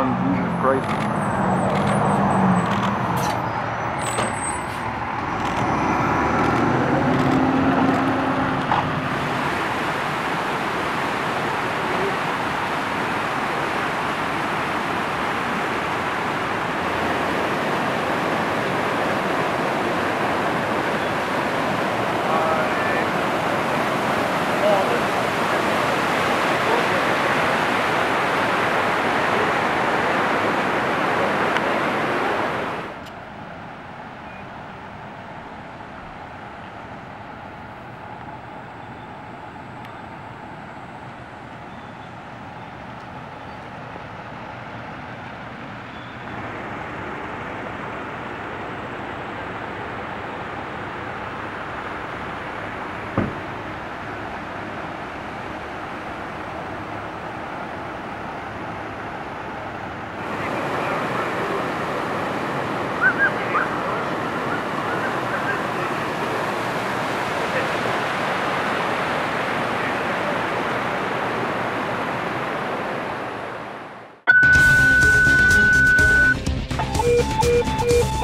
on Jesus Christ.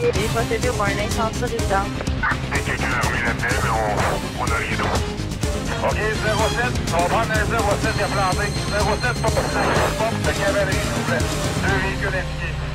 J'ai possédé au moins un incendie résidence. Quelqu'un a remis l'appel, mais on n'a rien d'autre. OK, 07, on va prendre un 07 qui a planté. 07, porte de cavalerie, s'il vous plaît. 2 véhicules impliqués.